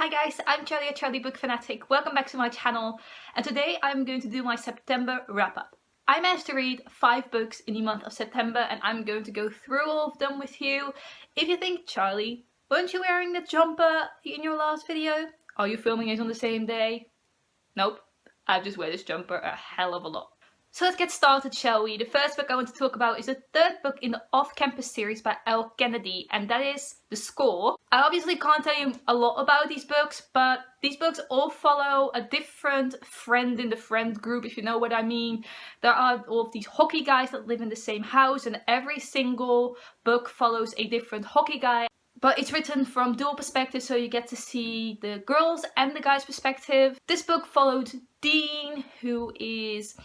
Hi guys, I'm Charlie, a Charlie Book Fanatic. Welcome back to my channel, and today I'm going to do my September wrap-up. I managed to read 5 books in the month of September, and I'm going to go through all of them with you. If you think, Charlie, weren't you wearing the jumper in your last video? Are you filming it on the same day? Nope, I just wear this jumper a hell of a lot. So let's get started, shall we? The first book I want to talk about is the 3rd book in the Off-Campus series by L. Kennedy, and that is The Score. I obviously can't tell you a lot about these books, but these books all follow a different friend in the friend group, if you know what I mean. There are all of these hockey guys that live in the same house, and every single book follows a different hockey guy. But it's written from dual perspectives, so you get to see the girls' and the guys' perspective. This book followed Dean, who is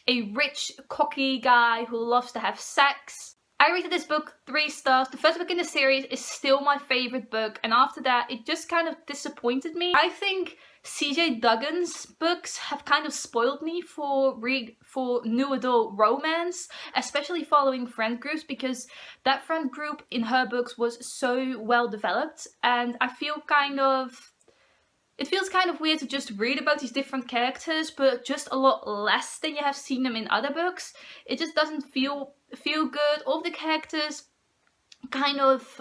a rich, cocky guy who loves to have sex. I rated this book 3 stars. The first book in the series is still my favourite book, and after that it just kind of disappointed me. I think C.J. Duggan's books have kind of spoiled me for new adult romance, especially following friend groups, because that friend group in her books was so well developed, and I feel it feels kind of weird to just read about these different characters, but just a lot less than you have seen them in other books. It just doesn't feel good. All of the characters kind of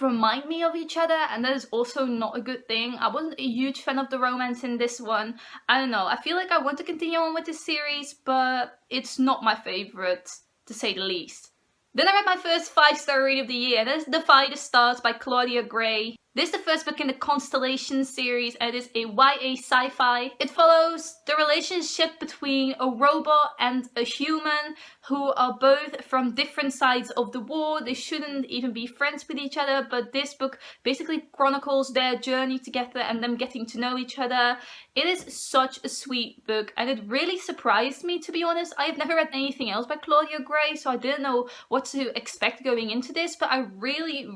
remind me of each other, and that is also not a good thing. I wasn't a huge fan of the romance in this one. I don't know, I feel like I want to continue on with this series, but it's not my favourite, to say the least. Then I read my first 5-star read of the year, and that is Defy the Stars by Claudia Gray. This is the first book in the Constellation series, and it is a YA sci-fi. It follows the relationship between a robot and a human who are both from different sides of the war. They shouldn't even be friends with each other, but this book basically chronicles their journey together and them getting to know each other. It is such a sweet book, and it really surprised me, to be honest. I have never read anything else by Claudia Gray, so I didn't know what to expect going into this, but I really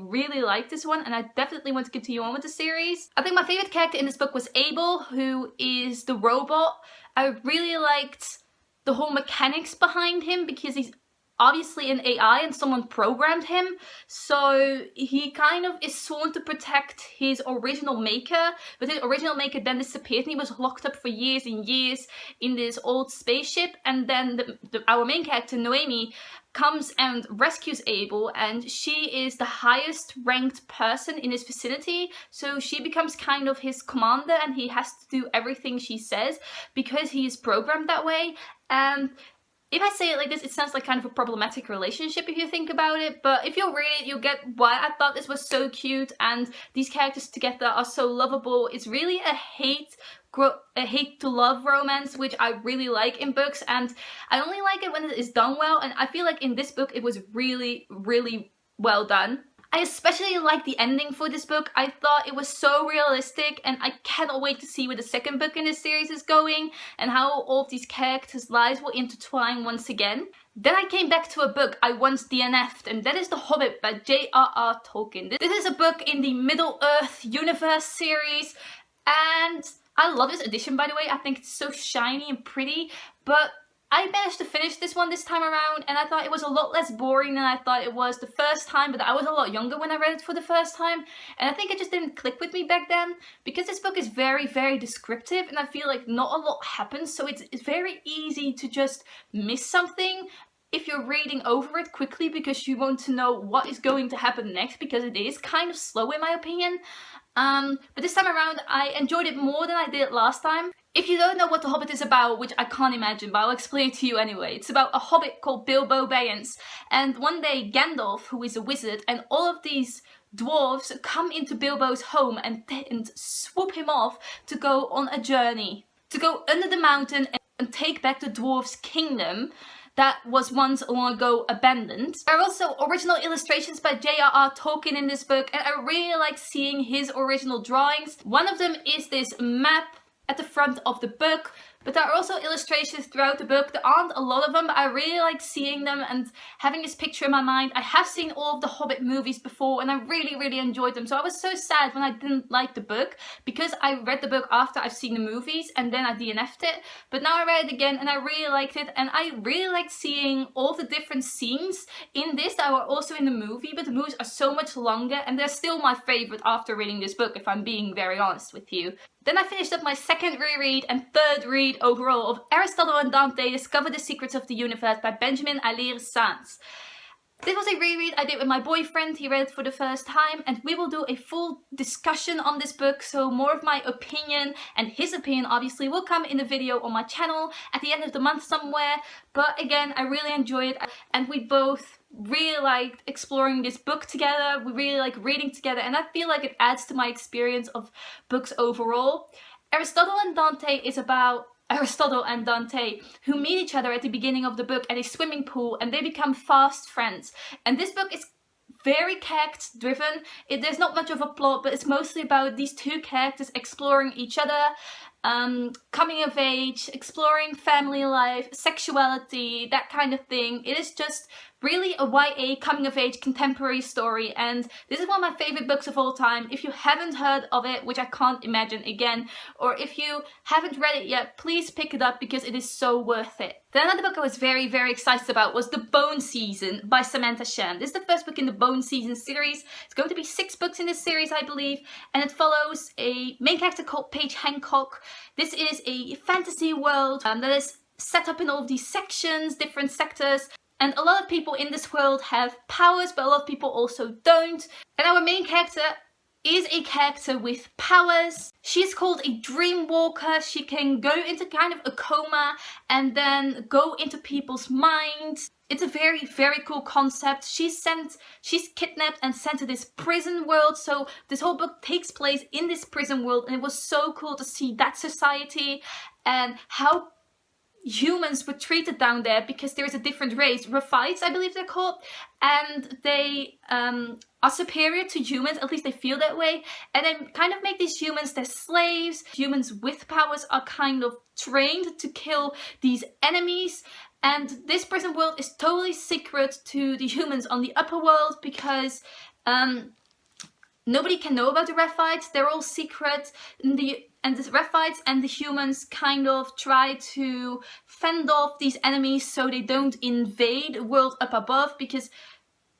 like this one, and I definitely want to continue on with the series. I think my favourite character in this book was Abel, who is the robot. I really liked the whole mechanics behind him, because he's obviously an AI and someone programmed him, so he kind of is sworn to protect his original maker, but his original maker then disappeared and he was locked up for years and years in this old spaceship, and then our main character, Noemi, comes and rescues Abel, and she is the highest ranked person in his vicinity, so she becomes kind of his commander, and he has to do everything she says because he is programmed that way. And if I say it like this, it sounds like kind of a problematic relationship if you think about it, but if you read it, you'll get why I thought this was so cute, and these characters together are so lovable. It's really a hate to love romance, which I really like in books, and I only like it when it is done well, and I feel like in this book it was really well done. I especially like the ending for this book. I thought it was so realistic, and I cannot wait to see where the 2nd book in this series is going and how all of these characters' lives will intertwine once again. Then I came back to a book I once DNF'd, and that is The Hobbit by J.R.R. Tolkien. This is a book in the Middle-earth universe series, and I love this edition, by the way. I think it's so shiny and pretty, but I managed to finish this one this time around, and I thought it was a lot less boring than I thought it was the first time, but I was a lot younger when I read it for the first time, and I think it just didn't click with me back then, because this book is very descriptive, and I feel like not a lot happens, so it's very easy to just miss something if you're reading over it quickly, because you want to know what is going to happen next, because it is kind of slow in my opinion. But this time around I enjoyed it more than I did last time. If you don't know what The Hobbit is about, which I can't imagine, but I'll explain it to you anyway. It's about a hobbit called Bilbo Baggins, and one day Gandalf, who is a wizard, and all of these dwarves come into Bilbo's home and swoop him off to go on a journey, to go under the mountain and take back the dwarves' kingdom that was once long ago abandoned. There are also original illustrations by J.R.R. Tolkien in this book, and I really like seeing his original drawings. One of them is this map at the front of the book But there are also illustrations throughout the book. There aren't a lot of them, but I really like seeing them and having this picture in my mind. I have seen all of the Hobbit movies before and I really enjoyed them. So I was so sad when I didn't like the book because I read the book after I've seen the movies and then I DNF'd it. But now I read it again and I really liked it, and I really liked seeing all the different scenes in this that were also in the movie, but the movies are so much longer and they're still my favorite after reading this book, if I'm being very honest with you. Then I finished up my second reread and third read overall of Aristotle and Dante, Discover the Secrets of the Universe by Benjamin Alire-Sáenz. This was a reread I did with my boyfriend. He read it for the first time and we will do a full discussion on this book, so more of my opinion and his opinion obviously will come in a video on my channel at the end of the month somewhere. But again, I really enjoyed it and we both really liked exploring this book together. We really like reading together and I feel like it adds to my experience of books overall. Aristotle and Dante is about Aristotle and Dante, who meet each other at the beginning of the book at a swimming pool and they become fast friends. And this book is very character driven. There's not much of a plot, but it's mostly about these two characters exploring each other, coming of age, exploring family life, sexuality, that kind of thing. It is just really a YA coming of age contemporary story, and this is one of my favorite books of all time. If you haven't heard of it, which I can't imagine again, or if you haven't read it yet, please pick it up because it is so worth it. Then another book I was very excited about was The Bone Season by Samantha Shan. This is the first book in the Bone Season series. It's going to be 6 books in this series, I believe, and it follows a main character called Paige Hancock. This is a fantasy world that is set up in all of these sections, different sectors. And a lot of people in this world have powers, but a lot of people also don't. And our main character is a character with powers. She's called a dream walker. She can go into kind of a coma and then go into people's minds. It's a very cool concept. She's kidnapped and sent to this prison world. So this whole book takes place in this prison world, and it was so cool to see that society and how humans were treated down there, because there is a different race, Raphites I believe they're called, and they are superior to humans, at least they feel that way, and then kind of make these humans their slaves. Humans with powers are kind of trained to kill these enemies, and this prison world is totally secret to the humans on the upper world because nobody can know about the Raphites. They're all secret. And the Raphites and the humans kind of try to fend off these enemies so they don't invade the world up above, because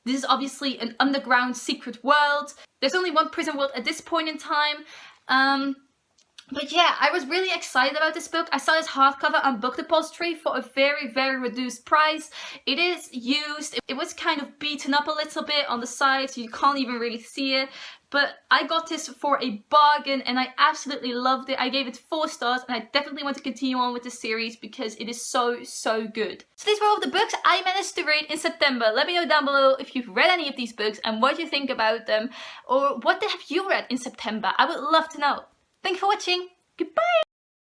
this is obviously an underground secret world. There's only one prison world at this point in time. But yeah, I was really excited about this book. I saw this hardcover on Book Depository for a very reduced price. It is used. It was kind of beaten up a little bit on the side, so you can't even really see it. But I got this for a bargain and I absolutely loved it. I gave it 4 stars and I definitely want to continue on with the series because it is so good. So these were all the books I managed to read in September. Let me know down below if you've read any of these books and what you think about them, or what have you read in September. I would love to know. Thanks for watching. Goodbye.